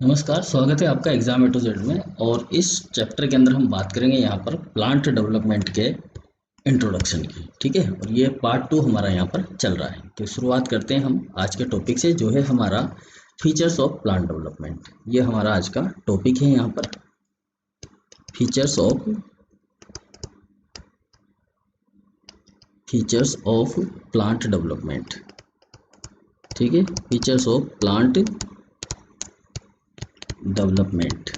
नमस्कार, स्वागत है आपका एग्जाम ए टू जेड में। और इस चैप्टर के अंदर हम बात करेंगे यहाँ पर प्लांट डेवलपमेंट के इंट्रोडक्शन की। ठीक है, और ये पार्ट 2 हमारा यहाँ पर चल रहा है। तो शुरुआत करते हैं हम आज के टॉपिक से, जो है हमारा फीचर्स ऑफ प्लांट डेवलपमेंट। ये हमारा आज का टॉपिक है यहाँ पर, फीचर्स ऑफ प्लांट डेवलपमेंट। ठीक है, फीचर्स ऑफ प्लांट डेवलपमेंट,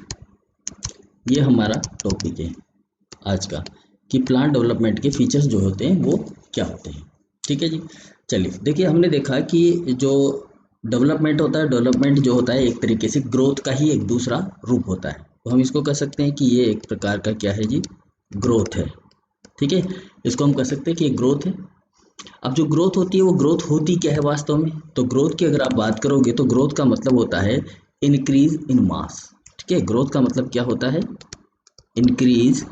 ये हमारा टॉपिक है आज का, कि प्लांट डेवलपमेंट के फीचर्स जो होते हैं वो क्या होते हैं। ठीक है जी, चलिए देखिए, हमने देखा कि जो डेवलपमेंट होता है, डेवलपमेंट जो होता है एक तरीके से ग्रोथ का ही एक दूसरा रूप होता है। तो हम इसको कह सकते हैं कि ये एक प्रकार का क्या है जी, ग्रोथ है। ठीक है, इसको हम कह सकते हैं कि एक ग्रोथ है। अब जो ग्रोथ होती है वो ग्रोथ होती क्या है वास्तव में? तो ग्रोथ की अगर आप बात करोगे तो ग्रोथ का मतलब होता है इंक्रीज इन मास। ठीक है, ग्रोथ का मतलब क्या होता है? Increase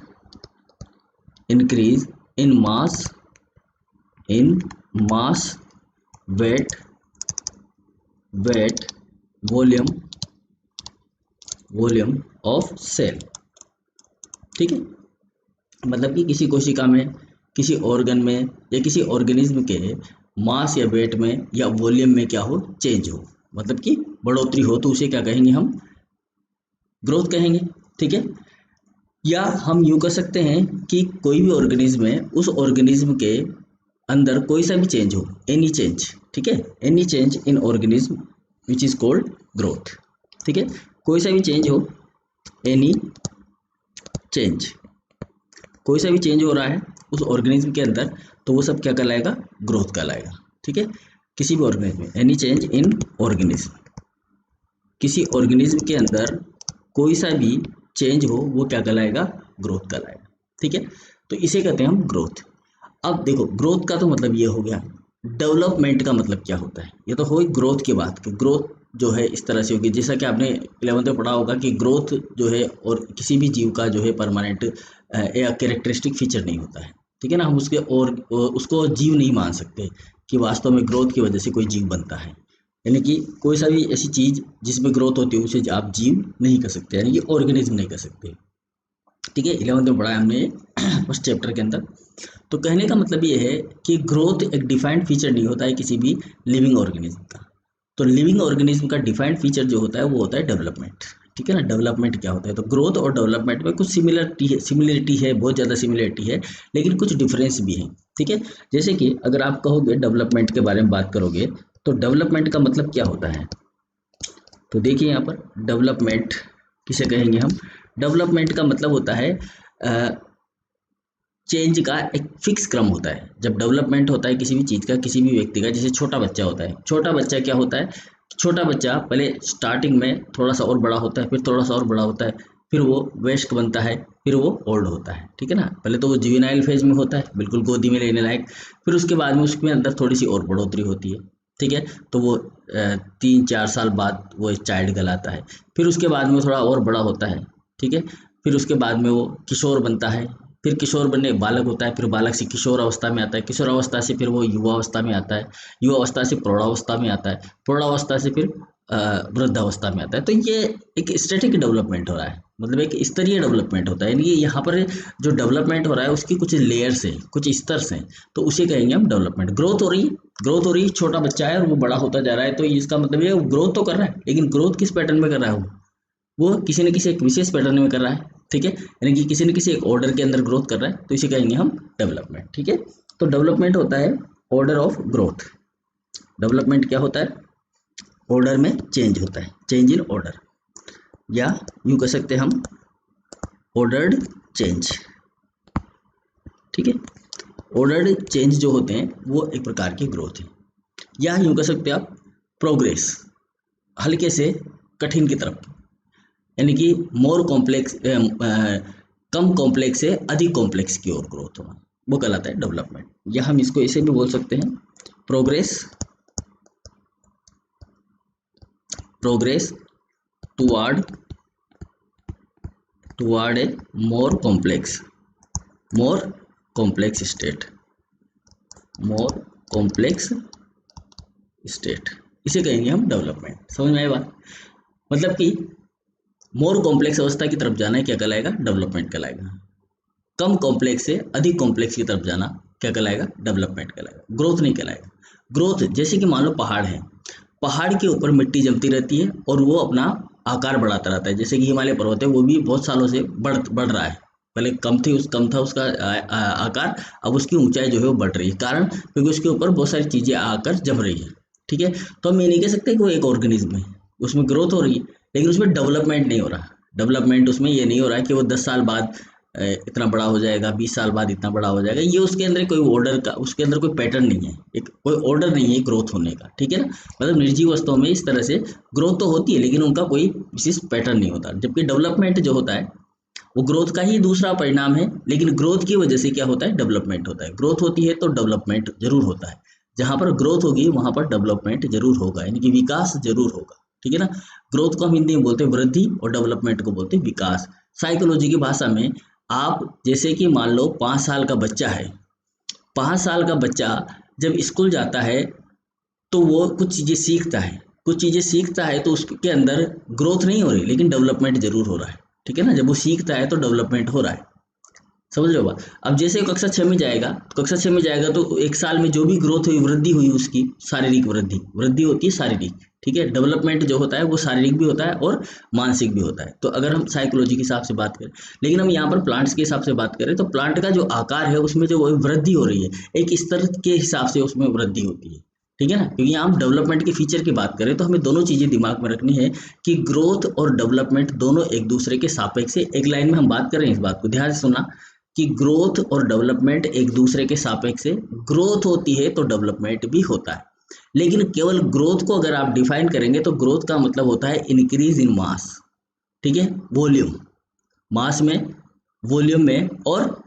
in mass, weight, volume of cell. ठीक है, मतलब कि किसी कोशिका में, किसी ऑर्गन में या किसी ऑर्गेनिज्म के मास या वेट में या वॉल्यूम में क्या हो, चेंज हो, मतलब कि बढ़ोतरी हो, तो उसे क्या कहेंगे हम? ग्रोथ कहेंगे। ठीक है, या हम यूँ कह सकते हैं कि कोई भी ऑर्गेनिज्म है, उस ऑर्गेनिज्म के अंदर कोई सा भी चेंज हो, एनी चेंज। ठीक है, any change in organism which is called growth. ठीक है, कोई सा भी चेंज हो, एनी चेंज, कोई सा भी चेंज हो रहा है उस ऑर्गेनिज्म के अंदर, तो वो सब क्या कहलाएगा? ग्रोथ कहलाएगा। ठीक है, किसी भी ऑर्गेनिज्म में एनी चेंज इन ऑर्गेनिज्म, किसी ऑर्गेनिज्म के अंदर कोई सा भी चेंज हो, वो क्या कहलाएगा? ग्रोथ कहलाएगा। ठीक है, तो इसे कहते हैं हम ग्रोथ। अब देखो, ग्रोथ का तो मतलब ये हो गया। डेवलपमेंट का मतलब क्या होता है? ये तो हो ग्रोथ की बात, कि ग्रोथ जो है इस तरह से होगी, जैसा कि आपने 11th में पढ़ा होगा कि ग्रोथ जो है और किसी भी जीव का जो है परमानेंट या कैरेक्टरिस्टिक फीचर नहीं होता है। ठीक है ना, हम उसको जीव नहीं मान सकते कि वास्तव में ग्रोथ की वजह से कोई जीव बनता है। यानी कि कोई सा भी ऐसी चीज जिसमें ग्रोथ होती है उसे आप जीव नहीं कह सकते, यानी कि ऑर्गेनिज्म नहीं कह सकते। ठीक है, 11th में पढ़ा है हमने उस चैप्टर के अंदर। तो कहने का मतलब ये है कि ग्रोथ एक डिफाइंड फीचर नहीं होता है किसी भी लिविंग ऑर्गेनिज्म का। तो लिविंग ऑर्गेनिज्म का डिफाइंड फीचर जो होता है वो होता है डेवलपमेंट। ठीक है ना, डेवलपमेंट क्या होता है? तो ग्रोथ और डेवलपमेंट में कुछ सिमिलरिटी है, बहुत ज़्यादा सिमिलरिटी है, लेकिन कुछ डिफरेंस भी है। ठीक है, जैसे कि अगर आप कहोगे डेवलपमेंट के बारे में बात करोगे, तो डेवलपमेंट का मतलब क्या होता है? तो देखिए यहाँ पर डेवलपमेंट किसे कहेंगे हम? डेवलपमेंट का मतलब होता है चेंज का एक फिक्स क्रम होता है। जब डेवलपमेंट होता है किसी भी चीज़ का, किसी भी व्यक्ति का, जैसे छोटा बच्चा होता है, छोटा बच्चा क्या होता है? छोटा बच्चा पहले स्टार्टिंग में थोड़ा सा और बड़ा होता है, फिर थोड़ा सा और बड़ा होता है, फिर वो वयस्क बनता है, फिर वो ओल्ड होता है। ठीक है ना, पहले तो वो जुवेनाइल फेज में होता है, बिल्कुल गोदी में लेने लायक, फिर उसके बाद में उसमें अंदर थोड़ी सी और बढ़ोतरी होती है। ठीक है, तो वो 3-4 साल बाद वो एक चाइल्ड कहलाता है, फिर उसके बाद में थोड़ा और बड़ा होता है। ठीक है, फिर उसके बाद में वो किशोर बनता है, फिर किशोर बनने बालक होता है, फिर बालक से किशोर अवस्था में आता है, किशोर अवस्था से फिर वो युवा अवस्था में आता है, युवा अवस्था से प्रौढ़ावस्था में आता है, प्रौढ़ावस्था से फिर वृद्धावस्था में आता है। तो ये एक स्टैटिक डेवलपमेंट हो रहा है, मतलब एक स्तरीय डेवलपमेंट होता है। यानी कि यहाँ पर जो डेवलपमेंट हो रहा है उसकी कुछ लेयर्स हैं, कुछ स्तर हैं, तो उसे कहेंगे हम डेवलपमेंट। ग्रोथ हो रही है, ग्रोथ हो रही है, छोटा बच्चा है और वो बड़ा होता जा रहा है, तो इसका मतलब ये ग्रोथ तो कर रहा है, लेकिन ग्रोथ किस पैटर्न में कर रहा है? वो किसी न किसी एक विशेष पैटर्न में कर रहा है। ठीक है, यानी कि किसी न किसी एक ऑर्डर के अंदर ग्रोथ कर रहा है, तो इसे कहेंगे हम डेवलपमेंट। ठीक है, तो डेवलपमेंट होता है ऑर्डर ऑफ ग्रोथ। डेवलपमेंट क्या होता है? ऑर्डर में चेंज होता है, चेंज इन ऑर्डर, या यूं कह सकते हैं हम ऑर्डर्ड चेंज। ठीक है, ऑर्डर्ड चेंज जो होते हैं वो एक प्रकार की ग्रोथ है, या यूं कह सकते हैं आप प्रोग्रेस, हल्के से कठिन की तरफ, यानी कि मोर कॉम्प्लेक्स, कम कॉम्प्लेक्स से अधिक कॉम्प्लेक्स की ओर ग्रोथ होना, वो कहलाता है डेवलपमेंट। या हम इसको ऐसे भी बोल सकते हैं, progress, progress toward a more complex state, more complex state, इसे कहेंगे हम डेवलपमेंट। समझ में आई बात? मतलब कि मोर कॉम्प्लेक्स अवस्था की तरफ जाना है क्या कहलाएगा? डेवलपमेंट कहलाएगा। कम कॉम्प्लेक्स से अधिक कॉम्प्लेक्स की तरफ जाना क्या कहलाएगा? डेवलपमेंट कहलाएगा, ग्रोथ नहीं कहलाएगा। ग्रोथ जैसे कि मान लो पहाड़ है, पहाड़ के ऊपर मिट्टी जमती रहती है और वो अपना आकार बढ़ाता रहता है। जैसे कि हिमालय पर्वत है, वो भी बहुत सालों से बढ़ रहा है। पहले कम था उसका आकार, अब उसकी ऊंचाई जो है वो बढ़ रही है। कारण क्योंकि उसके ऊपर बहुत सारी चीजें आकर जम रही है। ठीक है, तो हम ये नहीं कह सकते कि वो एक ऑर्गेनिज्म है, उसमें ग्रोथ हो रही है लेकिन उसमें डेवलपमेंट नहीं हो रहा। डेवलपमेंट उसमें ये नहीं हो रहा है कि वो 10 साल बाद इतना बड़ा हो जाएगा, 20 साल बाद इतना बड़ा हो जाएगा। ये उसके अंदर कोई ऑर्डर का, उसके अंदर कोई पैटर्न नहीं है, एक कोई ऑर्डर नहीं है ग्रोथ होने का। ठीक है ना, मतलब निर्जीव वस्तुओं में इस तरह से ग्रोथ तो होती है लेकिन उनका कोई विशेष पैटर्न नहीं होता। जबकि डेवलपमेंट जो होता है वो ग्रोथ का ही दूसरा परिणाम है, लेकिन ग्रोथ की वजह से क्या होता है? डेवलपमेंट होता है। ग्रोथ होती है तो डेवलपमेंट जरूर होता है। जहां पर ग्रोथ होगी वहां पर डेवलपमेंट जरूर होगा, यानी कि विकास जरूर होगा। ठीक है ना, ग्रोथ को हम हिंदी में बोलते हैं वृद्धि और डेवलपमेंट को बोलते हैं विकास। साइकोलॉजी की भाषा में आप जैसे कि मान लो 5 साल का बच्चा है, 5 साल का बच्चा जब स्कूल जाता है तो वो कुछ चीज़ें सीखता है, कुछ चीज़ें सीखता है तो उसके अंदर ग्रोथ नहीं हो रही लेकिन डेवलपमेंट जरूर हो रहा है। ठीक है ना, जब वो सीखता है तो डेवलपमेंट हो रहा है। समझ रहे हो बात? अब जैसे कक्षा 6 में जाएगा, तो कक्षा 6 में जाएगा तो एक साल में जो भी ग्रोथ हुई, वृद्धि हुई उसकी, शारीरिक वृद्धि, वृद्धि होती है शारीरिक। ठीक है, डेवलपमेंट जो होता है वो शारीरिक भी होता है और मानसिक भी होता है। तो अगर हम साइकोलॉजी के हिसाब से बात करें, लेकिन हम यहाँ पर प्लांट्स के हिसाब से बात करें तो प्लांट का जो आकार है उसमें जो वृद्धि हो रही है, एक स्तर के हिसाब से उसमें वृद्धि होती है। ठीक है ना, क्योंकि यहाँ हम डेवलपमेंट के फीचर की बात करें तो हमें दोनों चीजें दिमाग में रखनी है कि ग्रोथ और डेवलपमेंट दोनों एक दूसरे के सापेक्ष है। एक लाइन में हम बात कर रहे हैं, इस बात को ध्यान से सुनना कि ग्रोथ और डेवलपमेंट एक दूसरे के सापेक्ष है। ग्रोथ होती है तो डेवलपमेंट भी होता है, लेकिन केवल ग्रोथ को अगर आप डिफाइन करेंगे तो ग्रोथ का मतलब होता है इंक्रीज इन मास। ठीक है, वॉल्यूम, मास में, वॉल्यूम में और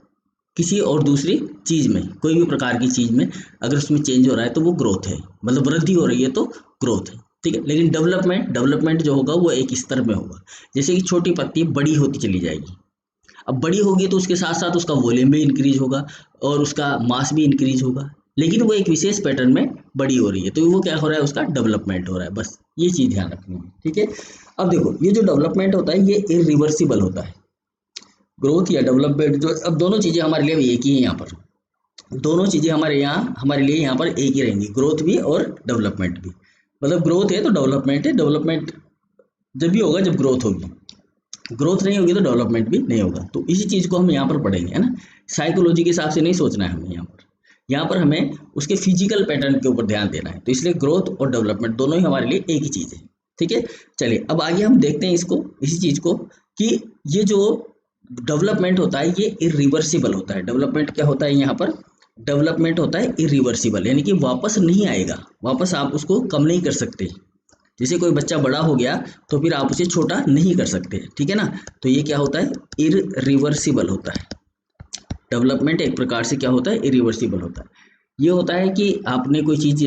किसी और दूसरी चीज में, कोई भी प्रकार की चीज में अगर उसमें चेंज हो रहा है तो वो ग्रोथ है, मतलब वृद्धि हो रही है तो ग्रोथ है। ठीक है, लेकिन डेवलपमेंट जो होगा वो एक स्तर में होगा। जैसे कि छोटी पत्ती बड़ी होती चली जाएगी, अब बड़ी होगी तो उसके साथ साथ उसका वॉल्यूम भी इंक्रीज होगा और उसका मास भी इंक्रीज होगा, लेकिन वो एक विशेष पैटर्न में बड़ी हो रही है तो वो क्या हो रहा है? उसका डेवलपमेंट हो रहा है। बस ये चीज ध्यान रखनी है। ठीक है, अब देखो ये जो डेवलपमेंट होता है ये इरिवर्सिबल होता है। ग्रोथ या डेवलपमेंट जो, अब दोनों चीजें हमारे लिए एक ही है। यहाँ पर दोनों चीजें हमारे लिए यहाँ पर एक ही रहेंगी, ग्रोथ भी और डेवलपमेंट भी। मतलब ग्रोथ है तो डेवलपमेंट है, डेवलपमेंट जब भी होगा जब ग्रोथ होगी, ग्रोथ नहीं होगी तो डेवलपमेंट भी नहीं होगा। तो इसी चीज को हम यहाँ पर पढ़ेंगे, है ना। साइकोलॉजी के हिसाब से नहीं सोचना है हमें, यहाँ पर हमें उसके फिजिकल पैटर्न के ऊपर ध्यान देना है। तो इसलिए ग्रोथ और डेवलपमेंट दोनों ही हमारे लिए एक ही चीज है। ठीक है, चलिए अब आगे हम देखते हैं इसको, इसी चीज को, कि ये जो डेवलपमेंट होता है ये इरिवर्सिबल होता है। डेवलपमेंट क्या होता है? यहाँ पर डेवलपमेंट होता है इरिवर्सिबल, यानी कि वापस नहीं आएगा, वापस आप उसको कम नहीं कर सकते। जैसे कोई बच्चा बड़ा हो गया तो फिर आप उसे छोटा नहीं कर सकते। ठीक है ना, तो ये क्या होता है? इरिवर्सिबल होता है। डेवलपमेंट एक प्रकार से क्या होता है? इरिवर्सिबल होता है। ये होता है कि आपने कोई चीज,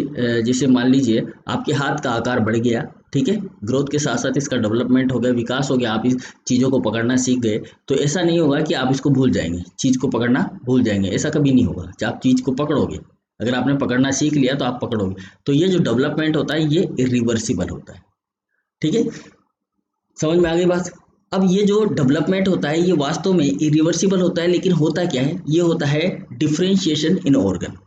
जैसे मान लीजिए आपके हाथ का आकार बढ़ गया, ठीक है, ग्रोथ के साथ साथ इसका डेवलपमेंट हो गया, विकास हो गया, आप इस चीज़ों को पकड़ना सीख गए, तो ऐसा नहीं होगा कि आप इसको भूल जाएंगे, चीज़ को पकड़ना भूल जाएंगे, ऐसा कभी नहीं होगा। जब आप चीज़ को पकड़ोगे, अगर आपने पकड़ना सीख लिया तो आप पकड़ोगे। तो ये जो डेवलपमेंट होता है ये इरिवर्सिबल होता है। ठीक है, समझ में आ गई बात? अब ये जो डेवलपमेंट होता है ये वास्तव में इरिवर्सिबल होता है, लेकिन होता क्या है? ये होता है डिफरेंशिएशन इन ऑर्गन।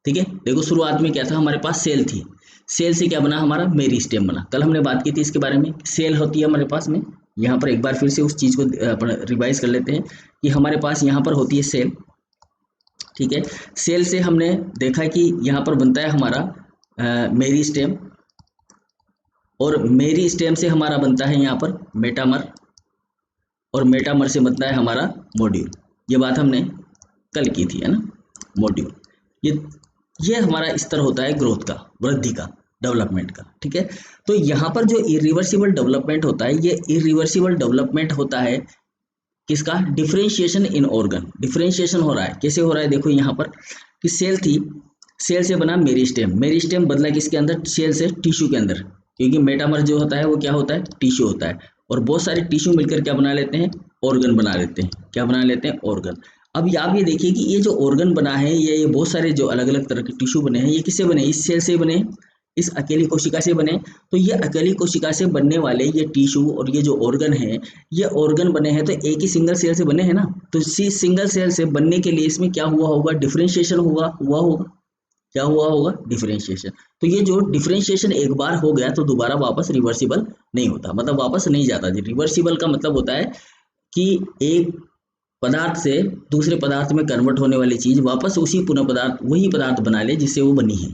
ठीक है, देखो शुरुआत में क्या था? हमारे पास सेल थी, सेल से क्या बना? हमारा मेरिस्टेम बना। कल हमने बात की थी इसके बारे में, सेल होती है हमारे पास में। यहाँ पर एक बार फिर से उस चीज को रिवाइज कर लेते हैं कि हमारे पास यहाँ पर होती है सेल। ठीक है, सेल से हमने देखा कि यहाँ पर बनता है हमारा मेरिस्टेम, और मेरिस्टेम से हमारा बनता है यहाँ पर मेटामर, और मेटामर से बनता है हमारा मॉड्यूल। ये बात हमने कल की थी, है ना, मॉड्यूल। ये हमारा स्तर होता है ग्रोथ का, वृद्धि का, डेवलपमेंट का। ठीक है, तो यहाँ पर जो इरिवर्सिबल डेवलपमेंट होता है ये इरिवर्सिबल डेवलपमेंट होता है किसका? डिफरेंशिएशन इन ऑर्गन। डिफरेंशिएशन हो रहा है, कैसे हो रहा है? देखो यहाँ पर कि सेल थी, सेल से बना मेरिस्टेम, मेरिस्टेम बदला किसके अंदर? सेल से टिश्यू के अंदर, क्योंकि मेटामर जो होता है वो क्या होता है? टिश्यू होता है, और बहुत सारे टिश्यू मिलकर क्या बना लेते हैं? ऑर्गन बना लेते हैं। क्या बना लेते हैं? ऑर्गन। अब आप ये देखिए कि ये जो ऑर्गन बना है, ये बहुत सारे जो अलग अलग तरह के टिश्यू बने हैं, ये किससे बने? इस सेल से बने, इस अकेली कोशिका से बने। तो ये अकेली कोशिका से बनने वाले ये टिश्यू और ये जो ऑर्गन है, ये ऑर्गन बने हैं तो एक ही सिंगल सेल से बने हैं ना। तो इसी सिंगल सेल से बनने के लिए इसमें क्या हुआ होगा, डिफरेंशिएशन हुआ होगा। क्या हुआ होगा, डिफरेंशिएशन। तो ये जो डिफरेंशिएशन एक बार हो गया तो दोबारा वापस रिवर्सिबल नहीं होता, मतलब वापस नहीं जाता। रिवर्सिबल का मतलब होता है कि एक पदार्थ से दूसरे पदार्थ में कन्वर्ट होने वाली चीज वापस उसी पुनः पदार्थ वही पदार्थ बना ले जिससे वो बनी है,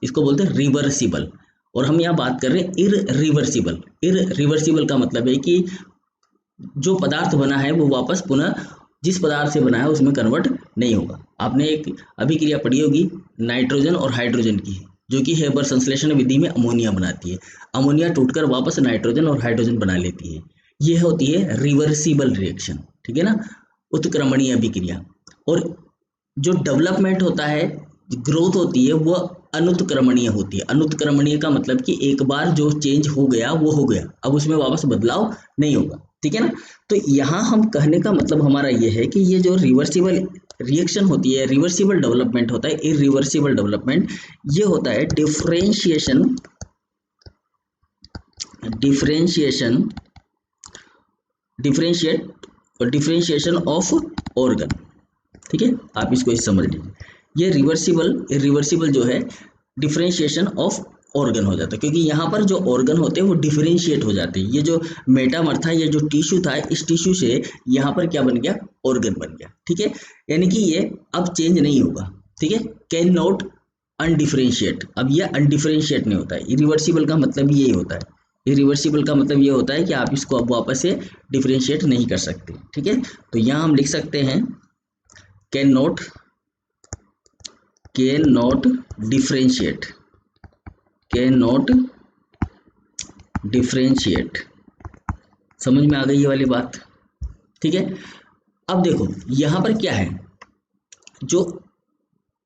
इसको बोलते हैं रिवर्सिबल। और हम यहाँ बात कर रहे हैं इररिवर्सिबल। इररिवर्सिबल का मतलब है कि जो पदार्थ बना है वो वापस पुनः जिस पदार्थ से बना है उसमें कन्वर्ट नहीं होगा। आपने एक अभिक्रिया पढ़ी होगी नाइट्रोजन और हाइड्रोजन की, जो कि हेबर संश्लेषण विधि में अमोनिया बनाती है। अमोनिया टूटकर वापस नाइट्रोजन और हाइड्रोजन बना लेती है। यह होती है रिवर्सिबल रिएक्शन, ठीक है ना, उत्क्रमणीय अभिक्रिया। और जो डेवलपमेंट होता है, ग्रोथ होती है, वो अनुत्क्रमणीय होती है। अनुत्क्रमणीय का मतलब कि एक बार जो चेंज हो गया वो हो गया, अब उसमें वापस बदलाव नहीं होगा, ठीक है ना। तो यहाँ हम कहने का मतलब हमारा ये है कि ये जो रिवर्सिबल रिएक्शन होती है, रिवर्सिबल डेवलपमेंट होता है, इरिवर्सिबल डेवलपमेंट, ये होता है डिफरेंशिएशन ऑफ ऑर्गन, ठीक है। आप इसको इस समझ लीजिए, ये रिवर्सिबल जो है डिफरेंशिएशन ऑफ ऑर्गन हो जाता है, क्योंकि यहाँ पर जो ऑर्गन होते हैं वो डिफरेंशिएट हो जाते हैं। ये जो मेटामर था, ये जो टिश्यू था, इस टिश्यू से यहाँ पर क्या बन गया, ऑर्गन बन गया, ठीक है। यानी कि ये अब चेंज नहीं होगा, ठीक है। कैन नॉट अनडिफरेंशिएट, अब ये अनडिफरेंशिएट नहीं होता है। इरिवर्सिबल का मतलब यही होता है। इरिवर्सिबल का मतलब ये होता है कि आप इसको अब वापस से डिफरेंशिएट नहीं कर सकते, ठीक है। तो यहाँ हम लिख सकते हैं कैन नॉट डिफरेंशिएट। समझ में आ गई ये वाली बात, ठीक है। अब देखो यहाँ पर क्या है, जो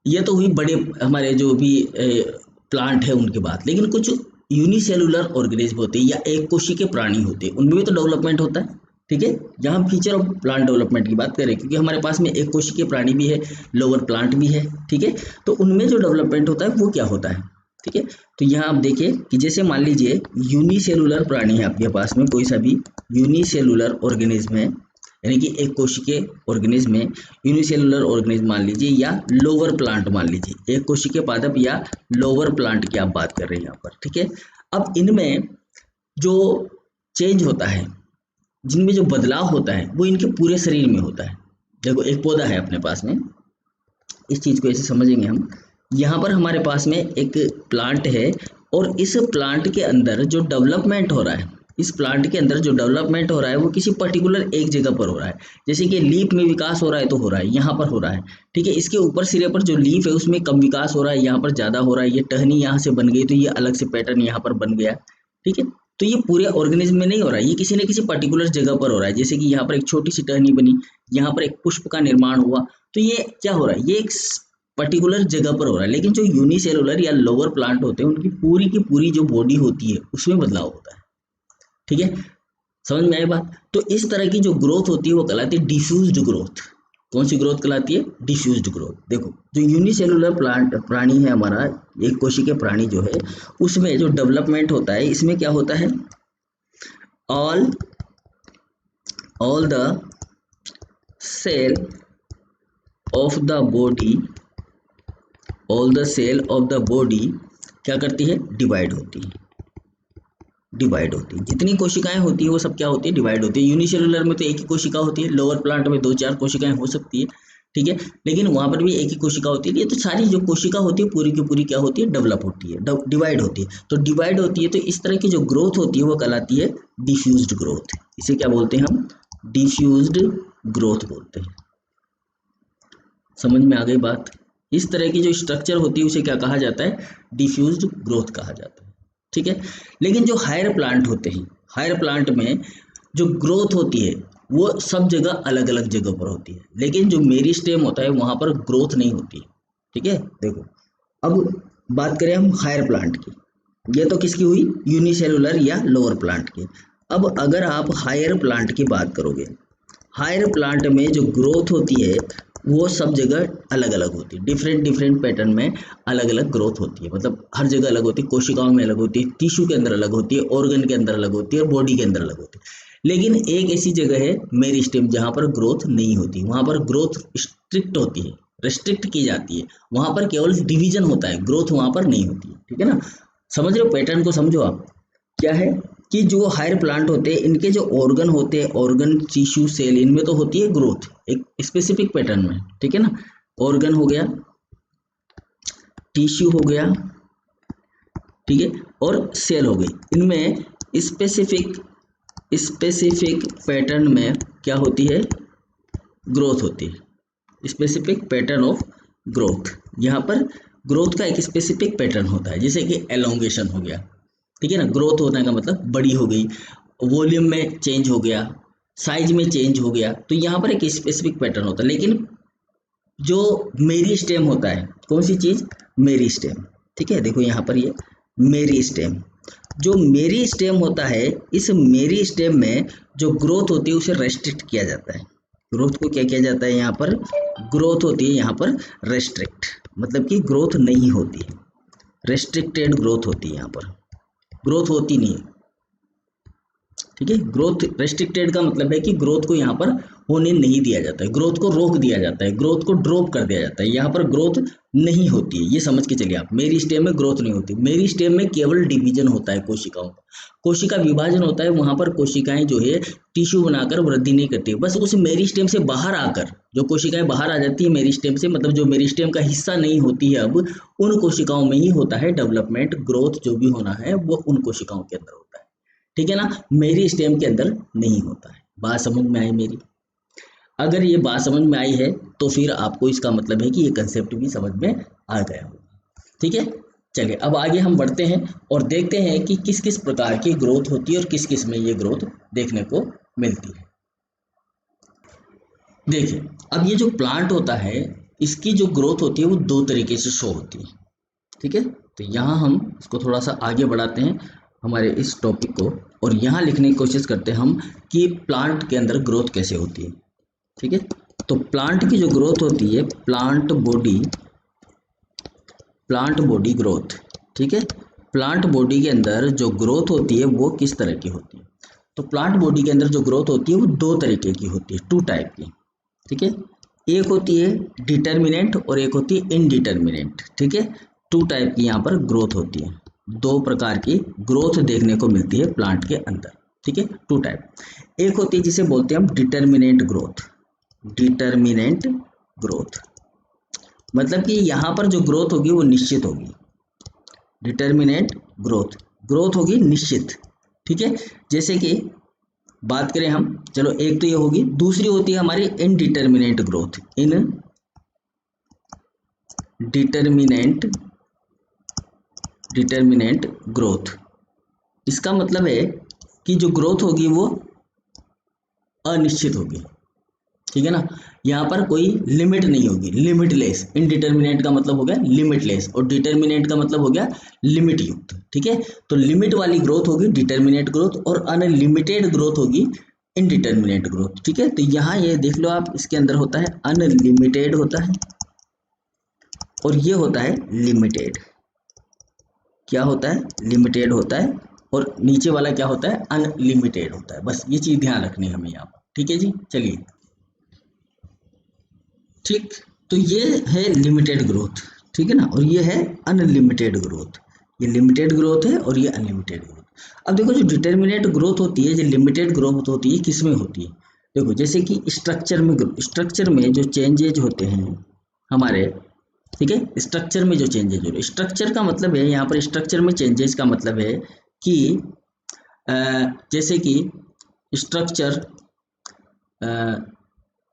ये तो हुई बड़े हमारे जो भी प्लांट है उनकी बात, लेकिन कुछ यूनिसेलुलर ऑर्गेनिज्म होते हैं या एक कोशिकीय प्राणी होते हैं, उनमें भी तो डेवलपमेंट होता है, ठीक है। यहाँ हम फीचर ऑफ प्लांट डेवलपमेंट की बात करें, क्योंकि हमारे पास में एक कोशिकीय प्राणी भी है, लोअर प्लांट भी है, ठीक है। तो उनमें जो डेवलपमेंट होता है वो क्या होता है, ठीक है। तो यहाँ आप देखिए कि जैसे मान लीजिए यूनिसेलुलर प्राणी है आपके पास में, कोई सा भी यूनिसेलुलर ऑर्गेनिज्म है, यानी कि एक कोशिकीय ऑर्गेनिज्म में यूनिसेलुलर ऑर्गेनिज्म मान लीजिए, या लोअर प्लांट मान लीजिए, एक कोशिकीय पादप या लोअर प्लांट की आप बात कर रहे हैं यहाँ पर, ठीक है। अब इनमें जो चेंज होता है, जिनमें जो बदलाव होता है, वो इनके पूरे शरीर में होता है। देखो एक पौधा है अपने पास में, इस चीज को ऐसे समझेंगे हम। यहाँ पर हमारे पास में एक प्लांट है और इस प्लांट के अंदर जो डेवलपमेंट हो रहा है, इस प्लांट के अंदर जो डेवलपमेंट हो रहा है वो किसी पर्टिकुलर एक जगह पर हो रहा है। जैसे कि लीफ में विकास हो रहा है तो हो रहा है, यहाँ पर हो रहा है, ठीक है। इसके ऊपर सिरे पर जो लीफ है उसमें कम विकास हो रहा है, यहाँ पर ज्यादा हो रहा है। ये टहनी यहाँ से बन गई तो ये अलग से पैटर्न यहाँ पर बन गया, ठीक है। तो ये पूरे ऑर्गेनिज्म में नहीं हो रहा है, ये किसी न किसी पर्टिकुलर जगह पर हो रहा है। जैसे कि यहाँ पर एक छोटी सी टहनी बनी, यहाँ पर एक पुष्प का निर्माण हुआ, तो ये क्या हो रहा है, ये एक पर्टिकुलर जगह पर हो रहा है। लेकिन जो यूनिसेलुलर या लोअर प्लांट होते हैं उनकी पूरी की पूरी जो बॉडी होती है उसमें बदलाव होता है, ठीक है। समझ में आई बात। तो इस तरह की जो ग्रोथ होती है वो कहलाती है डिफ्यूज्ड ग्रोथ। कौन सी ग्रोथ कहलाती है, डिफ्यूज्ड ग्रोथ। देखो जो यूनिसेलुलर प्राणी है हमारा, एक कोशिकीय प्राणी जो है, उसमें जो डेवलपमेंट होता है, इसमें क्या होता है, all the cell of the body, all the cell of the body क्या करती है, डिवाइड होती है। जितनी कोशिकाएं होती है वो सब क्या होती है, डिवाइड होती है। यूनिसेलुलर में तो एक ही कोशिका होती है, लोअर प्लांट में 2-4 कोशिकाएं हो सकती है, ठीक है, लेकिन वहां पर भी एक ही कोशिका होती है। ये तो सारी जो कोशिका होती है पूरी की पूरी क्या होती है, डेवलप होती है, डिवाइड होती है। तो डिवाइड होती है तो इस तरह की जो ग्रोथ होती है वो कहलाती है डिफ्यूज्ड ग्रोथ। इसे क्या बोलते हैं हम, डिफ्यूज्ड ग्रोथ बोलते हैं। समझ में आ गई बात। इस तरह की जो स्ट्रक्चर होती है उसे क्या कहा जाता है, डिफ्यूज्ड ग्रोथ कहा जाता है, ठीक है। लेकिन जो हायर प्लांट होते हैं, हायर प्लांट में जो ग्रोथ होती है वो सब जगह अलग अलग जगह पर होती है, लेकिन जो मेरिस्टेम होता है वहां पर ग्रोथ नहीं होती, ठीक है। देखो अब बात करें हम हायर प्लांट की, ये तो किसकी हुई, यूनिसेलुलर या लोअर प्लांट की। अब अगर आप हायर प्लांट की बात करोगे, हायर प्लांट में जो ग्रोथ होती है वो सब जगह अलग अलग होती है, डिफरेंट डिफरेंट पैटर्न में अलग अलग ग्रोथ होती है, मतलब हर जगह अलग होती है, कोशिकाओं में अलग होती है, टिश्यू के अंदर अलग होती है, ऑर्गन के अंदर अलग होती है और बॉडी के अंदर अलग होती है। लेकिन एक ऐसी जगह है मेरिस्टेम जहाँ पर ग्रोथ नहीं होती, वहाँ पर ग्रोथ स्ट्रिक्ट होती है, रेस्ट्रिक्ट की जाती है, वहाँ पर केवल डिवीजन होता है, ग्रोथ वहाँ पर नहीं होती है। ठीक है ना, समझ रहे हो, पैटर्न को समझो आप। क्या है कि जो हायर प्लांट होते हैं इनके जो ऑर्गन होते हैं, ऑर्गन टिश्यू सेल, इनमें तो होती है ग्रोथ एक स्पेसिफिक पैटर्न में। ठीक है ना, ऑर्गन हो गया, टिश्यू हो गया, ठीक है, और सेल हो गई, इनमें स्पेसिफिक स्पेसिफिक पैटर्न में क्या होती है, ग्रोथ होती है, स्पेसिफिक पैटर्न ऑफ ग्रोथ। यहाँ पर ग्रोथ का एक स्पेसिफिक पैटर्न होता है, जैसे कि एलोंगेशन हो गया। ठीक है ना, ग्रोथ होने का मतलब बड़ी हो गई, वॉल्यूम में चेंज हो गया, साइज में चेंज हो गया, तो यहाँ पर एक स्पेसिफिक पैटर्न होता है। लेकिन जो मेरी स्टेम होता है, कौन सी चीज, मेरी स्टेम। ठीक है, देखो यहाँ पर ये मेरी स्टेम, जो मेरी स्टेम होता है, इस मेरी स्टेम में जो ग्रोथ होती है उसे रेस्ट्रिक्ट किया जाता है। ग्रोथ को क्या किया जाता है, यहाँ पर ग्रोथ होती है, यहाँ पर रेस्ट्रिक्ट, मतलब कि ग्रोथ नहीं होती, रेस्ट्रिक्टेड ग्रोथ होती है, यहाँ पर ग्रोथ होती नहीं है। ठीक है, ग्रोथ रेस्ट्रिक्टेड का मतलब है कि ग्रोथ को यहाँ पर होने नहीं दिया जाता है, ग्रोथ को रोक दिया जाता है, ग्रोथ को ड्रॉप कर दिया जाता है, यहाँ पर ग्रोथ नहीं होती है, ये समझ के चलिए आप। मेरी स्टेम में ग्रोथ नहीं होती, मेरी स्टेम में केवल डिवीजन होता है, कोशिकाओं का, कोशिका विभाजन होता है, वहां पर कोशिकाएं जो है टिश्यू बनाकर वृद्धि नहीं करती, बस उस मेरी स्टेम से बाहर आकर जो कोशिकाएं बाहर आ जाती है मेरी स्टेम से, मतलब जो मेरी स्टेम का हिस्सा नहीं होती है, अब उन कोशिकाओं में ही होता है डेवलपमेंट, ग्रोथ जो भी होना है वो उन कोशिकाओं के अंदर होता है। ठीक है ना, मेरी स्टेम के अंदर नहीं होता है। बात समझ में आई मेरी? अगर ये बात समझ में आई है तो फिर आपको इसका मतलब है कि ये कंसेप्ट भी समझ में आ गया होगा। ठीक है, चलिए अब आगे हम बढ़ते हैं और देखते हैं कि किस किस प्रकार की ग्रोथ होती है और किस किस में ये ग्रोथ देखने को मिलती है। देखिए, अब ये जो प्लांट होता है इसकी जो ग्रोथ होती है वो दो तरीके से शो होती है। ठीक है, तो यहाँ हम इसको थोड़ा सा आगे बढ़ाते हैं हमारे इस टॉपिक को, और यहाँ लिखने की कोशिश करते हैं हम कि प्लांट के अंदर ग्रोथ कैसे होती है। ठीक है, तो प्लांट की जो ग्रोथ होती है, प्लांट बॉडी ग्रोथ। ठीक है, प्लांट बॉडी के अंदर जो ग्रोथ होती है वो किस तरह की होती है, तो प्लांट बॉडी के अंदर जो ग्रोथ होती है वो दो तरीके की होती है, टू टाइप की। ठीक है, एक होती है डिटर्मिनेंट और एक होती है इनडिटर्मिनेंट। ठीक है, टू टाइप की यहाँ पर ग्रोथ होती है, दो प्रकार की ग्रोथ देखने को मिलती है प्लांट के अंदर। ठीक है, टू टाइप। एक होती है जिसे बोलते हैं हम डिटर्मिनेंट ग्रोथ, डिटर्मिनेंट ग्रोथ मतलब कि यहाँ पर जो ग्रोथ होगी वो निश्चित होगी, डिटर्मिनेंट ग्रोथ, ग्रोथ होगी निश्चित। ठीक है, जैसे कि बात करें हम, चलो एक तो ये होगी, दूसरी होती है हमारी इनडिटर्मिनेंट ग्रोथ, डिटर्मिनेंट ग्रोथ। इसका मतलब है कि जो ग्रोथ होगी वो अनिश्चित होगी। ठीक है ना, यहाँ पर कोई लिमिट नहीं होगी, लिमिटलेस। इनडिटर्मिनेंट का मतलब हो गया लिमिटलेस और डिटर्मिनेंट का मतलब हो गया लिमिट युक्त। ठीक है, तो लिमिट वाली ग्रोथ होगी डिटर्मिनेंट ग्रोथ और अनलिमिटेड ग्रोथ होगी इनडिटर्मिनेट ग्रोथ। ठीक है, तो यहाँ ये देख लो आप, इसके अंदर होता है अनलिमिटेड होता है और ये होता है लिमिटेड। क्या होता है, लिमिटेड होता है, और नीचे वाला क्या होता है, अनलिमिटेड होता है। बस ये चीज ध्यान रखनी है हमें यहाँ पर। ठीक है जी, चलिए ठीक, तो ये है लिमिटेड ग्रोथ। ठीक है ना, और ये है अनलिमिटेड ग्रोथ, ये लिमिटेड ग्रोथ है और ये अनलिमिटेड ग्रोथ। अब देखो, जो डिटर्मिनेट ग्रोथ होती है, जो लिमिटेड ग्रोथ होती है, किस में होती है, देखो जैसे कि स्ट्रक्चर में जो चेंजेज होते हैं हमारे, ठीक है, स्ट्रक्चर में जो चेंजेज हो रहे, स्ट्रक्चर का मतलब है यहाँ पर, स्ट्रक्चर में चेंजेस का मतलब है कि जैसे कि स्ट्रक्चर,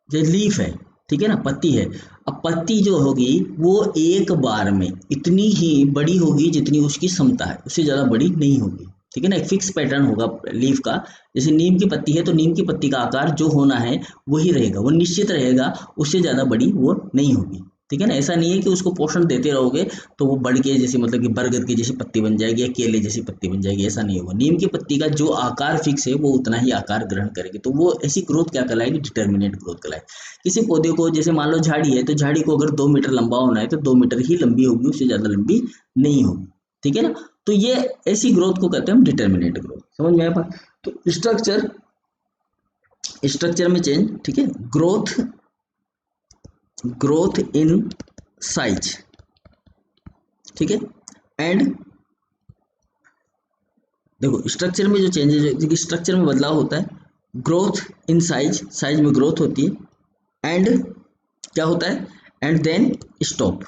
जो लीफ है, ठीक है ना, पत्ती है, अब पत्ती जो होगी वो एक बार में इतनी ही बड़ी होगी जितनी उसकी क्षमता है, उससे ज़्यादा बड़ी नहीं होगी। ठीक है ना, एक फिक्स पैटर्न होगा लीफ का। जैसे नीम की पत्ती है तो नीम की पत्ती का आकार जो होना है वही रहेगा, वो निश्चित रहेगा, उससे ज़्यादा बड़ी वो नहीं होगी। ठीक है ना। ऐसा नहीं है कि उसको पोषण देते रहोगे तो वो बढ़ के जैसे मतलब कि बरगद की जैसी पत्ती बन जाएगी या केले जैसी पत्ती बन जाएगी, ऐसा नहीं होगा। नीम की पत्ती का जो आकार फिक्स है वो उतना ही आकार ग्रहण करेगी, तो वो ऐसी ग्रोथ क्या कहलाएगी, डिटर्मिनेट ग्रोथ कहलाएगी। किसी पौधे को जैसे मान लो झाड़ी है, तो झाड़ी को अगर 2 मीटर लंबा होना है तो 2 मीटर ही लंबी होगी, उससे ज्यादा लंबी नहीं होगी, ठीक है ना। तो ये ऐसी ग्रोथ को कहते हैं हम डिटर्मिनेट ग्रोथ। समझ में आया बात। तो स्ट्रक्चर में चेंज, ठीक है। ग्रोथ इन साइज, ठीक है। एंड देखो स्ट्रक्चर में जो चेंजेस, स्ट्रक्चर में बदलाव होता है, ग्रोथ इन साइज, साइज में ग्रोथ होती है, एंड क्या होता है, एंड देन स्टॉप,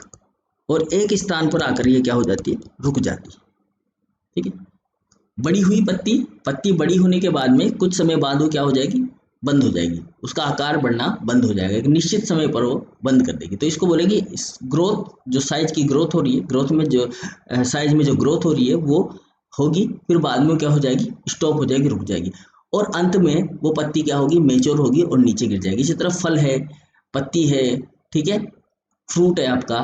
और एक स्थान पर आकर ये क्या हो जाती है, रुक जाती है, ठीक है। बड़ी हुई पत्ती बड़ी होने के बाद में कुछ समय बाद वो क्या हो जाएगी, बंद हो जाएगी, उसका आकार बढ़ना बंद हो जाएगा, एक निश्चित समय पर वो बंद कर देगी। तो इसको बोलेंगे ग्रोथ, जो साइज की ग्रोथ हो रही है, ग्रोथ में जो साइज में जो ग्रोथ हो रही है वो होगी, फिर बाद में क्या हो जाएगी, स्टॉप हो जाएगी, रुक जाएगी, और अंत में वो पत्ती क्या होगी, मेच्योर होगी और नीचे गिर जाएगी। इसी तरह फल है, पत्ती है, ठीक है, फ्रूट है आपका,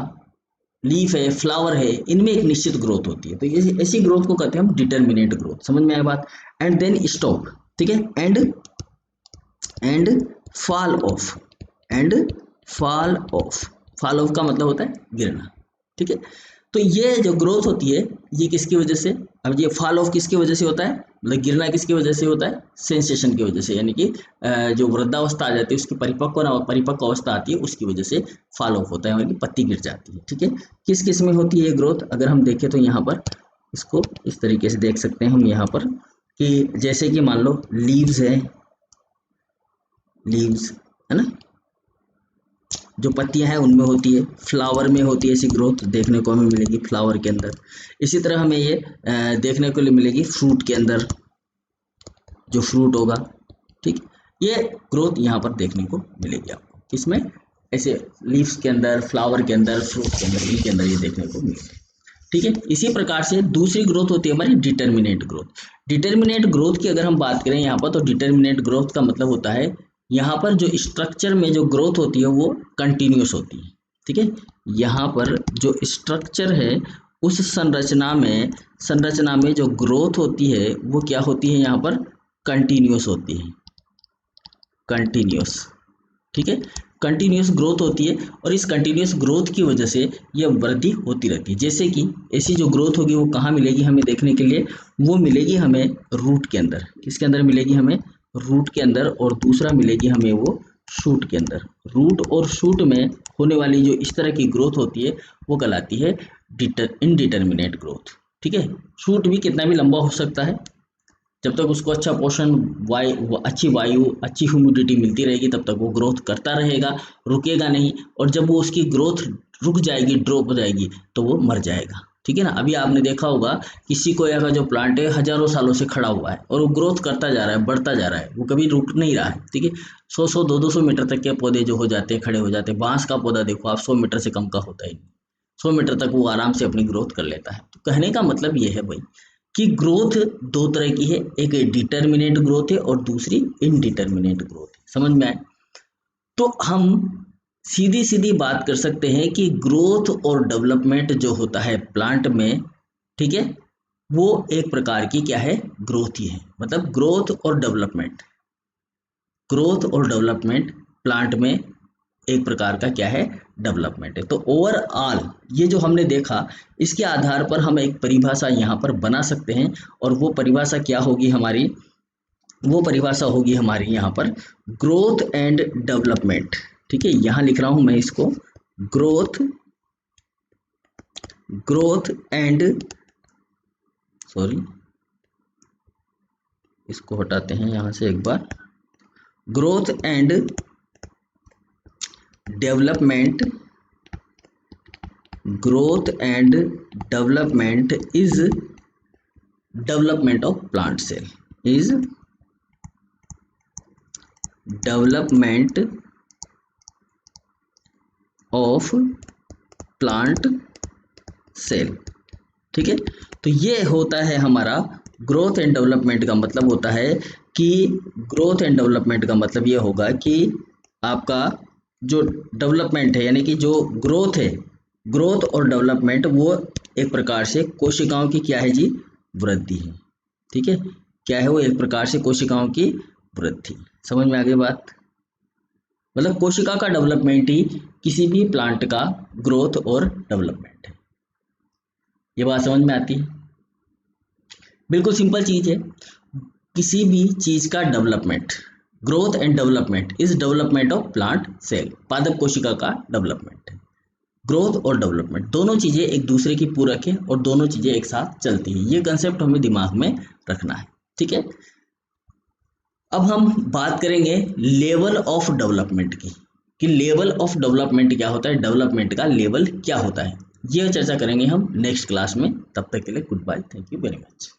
लीफ है, फ्लावर है, इनमें एक निश्चित ग्रोथ होती है। तो ऐसी ग्रोथ को कहते हैं हम डिटर्मिनेट ग्रोथ। समझ में आया बात। एंड देन स्टॉप, ठीक है, and fall of, fall of का मतलब होता है गिरना, ठीक है। तो ये जो ग्रोथ होती है ये किसकी वजह से, अब ये फॉल ऑफ किसकी वजह से होता है, मतलब गिरना किसकी वजह से होता है, सेंसेशन की वजह से, यानी कि जो वृद्धावस्था आ जाती है, उसकी परिपक्व अवस्था आती है, उसकी वजह से फॉल ऑफ होता है, यानी कि पत्ती गिर जाती है, ठीक है। किस किस में होती है ये ग्रोथ, अगर हम देखें तो यहाँ पर इसको इस तरीके से देख सकते हैं हम यहाँ पर, कि जैसे कि मान लो लीव्स है, लीव्स है ना, जो पत्तियां हैं उनमें होती है, फ्लावर में होती है, ऐसी ग्रोथ देखने को हमें मिलेगी फ्लावर के अंदर। इसी तरह हमें ये देखने को मिलेगी फ्रूट के अंदर, जो फ्रूट होगा, ठीक, ये ग्रोथ यहाँ पर देखने को मिलेगी आपको, किसमें, ऐसे लीव्स के अंदर, फ्लावर के अंदर, फ्रूट के अंदर, इनके अंदर ये देखने को मिलेगी, ठीक है। इसी प्रकार से दूसरी ग्रोथ होती है हमारी डिटर्मिनेट ग्रोथ। डिटर्मिनेट ग्रोथ की अगर हम बात करें यहाँ पर, तो डिटर्मिनेट ग्रोथ का मतलब होता है यहाँ पर जो स्ट्रक्चर में जो ग्रोथ होती है वो कंटिन्यूस होती है, ठीक है। यहाँ पर जो स्ट्रक्चर है उस संरचना में जो ग्रोथ होती है वो क्या होती है, यहाँ पर कंटिन्यूस होती है, कंटिन्यूस, ठीक है, कंटिन्यूस ग्रोथ होती है। और इस कंटिन्यूस ग्रोथ की वजह से यह वृद्धि होती रहती है। जैसे कि ऐसी जो ग्रोथ होगी वो कहाँ मिलेगी हमें देखने के लिए, वो मिलेगी हमें रूट के अंदर। किसके अंदर मिलेगी हमें, रूट के अंदर, और दूसरा मिलेगी हमें वो शूट के अंदर। रूट और शूट में होने वाली जो इस तरह की ग्रोथ होती है वो कहलाती है इनडिटर्मिनेट ग्रोथ, ठीक है। शूट भी कितना भी लंबा हो सकता है, जब तक उसको अच्छा पोषण, अच्छी वायु, अच्छी ह्यूमिडिटी मिलती रहेगी तब तक वो ग्रोथ करता रहेगा, रुकेगा नहीं। और जब वो उसकी ग्रोथ रुक जाएगी, ड्रॉप हो जाएगी, तो वो मर जाएगा, ठीक है ना। अभी आपने देखा होगा किसी कोया का जो प्लांट है हजारों सालों से खड़ा हुआ है और वो ग्रोथ करता जा रहा है, बढ़ता जा रहा है, वो कभी रुक नहीं रहा है, ठीक है। 100-100, 200-200 मीटर तक के पौधे जो हो जाते हैं, खड़े हो जाते हैं। बांस का पौधा देखो आप, 100 मीटर से कम का होता ही नहीं, 100 मीटर तक वो आराम से अपनी ग्रोथ कर लेता है। तो कहने का मतलब ये है भाई कि ग्रोथ दो तरह की है, एक डिटर्मिनेट ग्रोथ है और दूसरी इनडिटर्मिनेट ग्रोथ है। समझ में आए। तो हम सीधी सीधी बात कर सकते हैं कि ग्रोथ और डेवलपमेंट जो होता है प्लांट में, ठीक है, वो एक प्रकार की क्या है, ग्रोथ ही है। मतलब ग्रोथ और डेवलपमेंट प्लांट में एक प्रकार का क्या है, डेवलपमेंट है। तो ओवरऑल ये जो हमने देखा, इसके आधार पर हम एक परिभाषा यहाँ पर बना सकते हैं, और वो परिभाषा क्या होगी हमारी, वो परिभाषा होगी हमारी यहाँ पर ग्रोथ एंड डेवलपमेंट, ठीक है। यहाँ लिख रहा हूँ मैं इसको, ग्रोथ एंड, सॉरी इसको हटाते हैं यहाँ से एक बार, growth and development, growth and development is development of plant cell, is development of plant cell, ठीक है। तो ये होता है हमारा ग्रोथ एंड डेवलपमेंट का मतलब होता है कि ग्रोथ एंड डेवलपमेंट का मतलब ये होगा कि आपका जो डेवलपमेंट है यानी कि जो ग्रोथ है, ग्रोथ और डेवलपमेंट वो एक प्रकार से कोशिकाओं की क्या है जी, वृद्धि है। ठीक है, क्या है वो, एक प्रकार से कोशिकाओं की वृद्धि। समझ में आ गई बात? मतलब कोशिका का डेवलपमेंट ही किसी भी प्लांट का ग्रोथ और डेवलपमेंट है। ये बात समझ में आती है? बिल्कुल सिंपल चीज है। किसी भी चीज का development, growth and development is development of plant cell, पादप कोशिका का डेवलपमेंट है। ग्रोथ और डेवलपमेंट दोनों चीजें एक दूसरे की पूरक है और दोनों चीजें एक साथ चलती है। ये कंसेप्ट हमें दिमाग में रखना है। ठीक है, अब हम बात करेंगे लेवल ऑफ डेवलपमेंट की, कि लेवल ऑफ डेवलपमेंट क्या होता है, डेवलपमेंट का लेवल क्या होता है। ये चर्चा करेंगे हम नेक्स्ट क्लास में। तब तक के लिए goodbye, thank you very much.